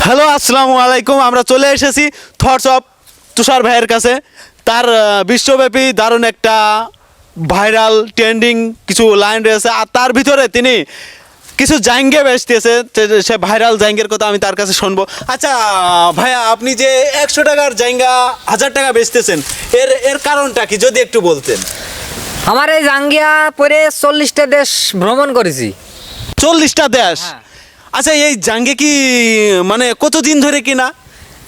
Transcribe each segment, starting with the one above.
Hello, আসসালামু আলাইকুম। আমরা চলে এসেছি থটস অফ তুষার ভাইয়ের কাছে। তার বিশ্বব্যাপী দারুণ একটা ভাইরাল ট্রেন্ডিং কিছু লাইন রয়েছে, আর তার ভিতরে তিনি কিছু জাঙ্গে বেচতেছে। সে ভাইরাল জাঙ্গের কথা আমি তার কাছে শুনবো। আচ্ছা ভাইয়া, আপনি যে 100 টাকার জাঙ্গা 1000 টাকা বেচতেছেন, এর এর কারণটা কি যদি একটু বলতেন? আমার এই জাঙ্গিয়া পরে 40টা দেশ ভ্রমণ করেছি। 40টা দেশ? হ্যাঁ। আচ্ছা, এই জাঙ্গে কি মানে কতদিন ধরে কিনা?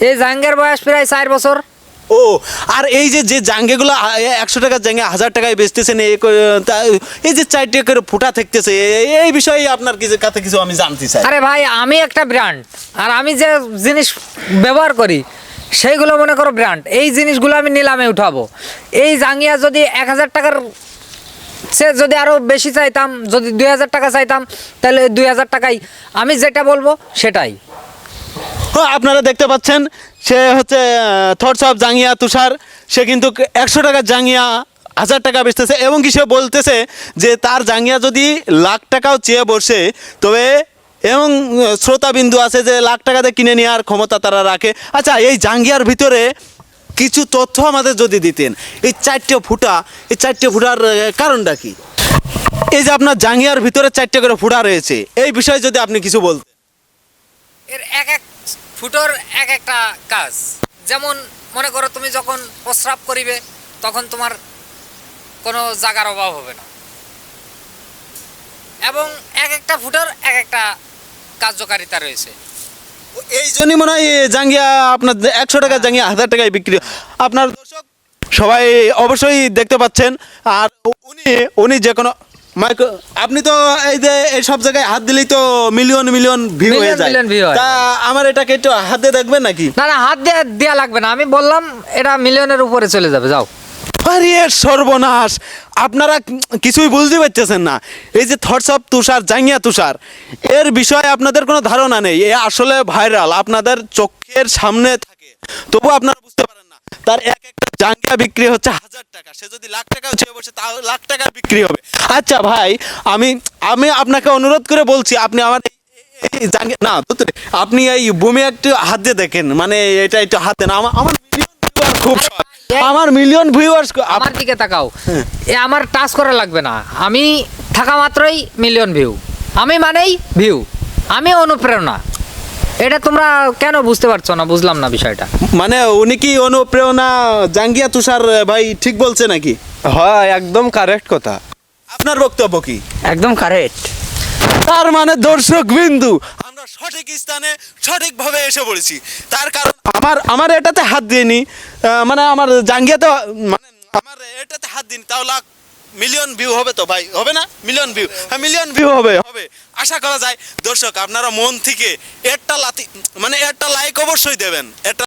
এই জাঙ্গের বয়স প্রায় 4 বছর। ও, আর এই যে যে জাঙ্গেগুলো 100 টাকার জাঙ্গে 1000 টাকায় বেচতেছেন, এই যে 4 করে ফুটা থাকতেছে, এই বিষয়ে আপনার কাছে কিছু আমি জানতে চাই। আরে ভাই, আমি একটা ব্র্যান্ড, আর আমি যে জিনিস ব্যবহার করি সেইগুলো মনে করো ব্র্যান্ড। এই জিনিসগুলো আমি নিলামে উঠাবো। এই জাঙ্গিয়া যদি 1000 টাকার সে যদি আরও বেশি চাইতাম, যদি 2000 টাকা চাইতাম, তাহলে 2000 টাকাই আমি যেটা বলবো সেটাই। হ্যাঁ, আপনারা দেখতে পাচ্ছেন সে হচ্ছে থটস অফ জাঙ্গিয়া তুষার। সে কিন্তু 100 টাকার জাঙ্গিয়া 1000 টাকা বেচতেছে, এবং কি সে বলতেছে যে তার জাঙ্গিয়া যদি লাখ টাকাও চেয়ে বসে, তবে এবং শ্রোতাবিন্দু আছে যে লাখ টাকাতে কিনে নেওয়ার ক্ষমতা তারা রাখে। আচ্ছা, এই জাঙ্গিয়ার ভিতরে কিছু তথ্য আমাদের যদি দিতেন। এই 4টে ফুটা, এই 4টে ফুটার কারণটা কি? এই যে আপনার জাঙ্গিয়ার ভিতরে 4টে করে ফুটা রয়েছে, এই বিষয়ে যদি আপনি কিছু বলতেন। এর এক এক ফুটোর এক একটা কাজ। যেমন মনে করো তুমি যখন প্রস্রাব করিবে, তখন তোমার কোনো জায়গার অভাব হবে না, এবং এক একটা ফুটোর এক একটা কার্যকারিতা রয়েছে। এই জন্যই মনে হয় জাঙ্গিয়া আপনার 100 টাকার জাঙ্গিয়া 1000 টাকায় বিক্রি হয়। আপনার দর্শক সবাই অবশ্যই দেখতে পাচ্ছেন। আর উনি উনি যে কোনো আপনি তো এই যে এই সব জায়গায় হাত দিলেই তো মিলিয়ন মিলিয়ন ভিউ হয়ে যায়। মিলিয়ন view হয়। তা আমার এটাকে একটু হাত দিয়ে দেখবেন নাকি? না না, হাত দেওয়া লাগবে না, আমি বললাম এটা মিলিয়নের উপরে চলে যাবে। যাও। আরে সর্বনাশ, আপনারা কিছুই বুঝতে পারতেছেন না। এই যে থটস অফ তুষার, জাঙ্গিয়া তুষার, এর বিষয়ে আপনাদের কোনো ধারণা নেই। এ আসলে ভাইরাল, আপনাদের চোখের সামনে থাকে, তবু আপনারা বুঝতে পারেন না। তার এক একটা জাঙ্গিয়া বিক্রি হচ্ছে 1000 টাকা। সে যদি লাখ টাকাও চেয়ে বসে, তাও লাখ টাকা বিক্রি হবে। আচ্ছা ভাই, আমি আমি আপনাকে অনুরোধ করে বলছি, আপনি আমার এই জাঙ্গিয়া না ধুত্তুরি, আপনি এই বুমে একটু হাত দিয়ে দেখেন, মানে এটা একটু হাত দেন। আমার মিলিয়ন ভিউয়ার খুব শখ, আমার মিলিয়ন ভিউয়ার্স। আমার দিকে তাকাও। এ আমার টাচ করা লাগবে না, আমি থাকা মাত্রই মিলিয়ন ভিউ। আমি মানেই ভিউ, আমি অনুপ্রেরণা। এটা তোমরা কেন বুঝতে পারছো না? বুঝলাম না বিষয়টা। মানে উনি কি অনুপ্রেরণা জাঙ্গিয়া তুষার ভাই ঠিক বলছে নাকি? হয়, একদম কারেক্ট কথা। আপনার বক্তব্য কি? একদম কারেক্ট। তার মানে দর্শক বিন্দু, আমরা সঠিক স্থানে সঠিকভাবে এসে পড়েছি। তার কারণ আমার এটাতে হাত দিইনি, মানে আমার জাঙ্গিয়াতে, মানে আমার এটাতে হাত দিইনি, তাও লাখ মিলিয়ন ভিউ হবে তো ভাই, হবে না? মিলিয়ন ভিউ, হ্যাঁ মিলিয়ন ভিউ হবে হবে আশা করা যায়। দর্শক আপনারা মন থেকে একটা লাইক অবশ্যই দেবেন। একটা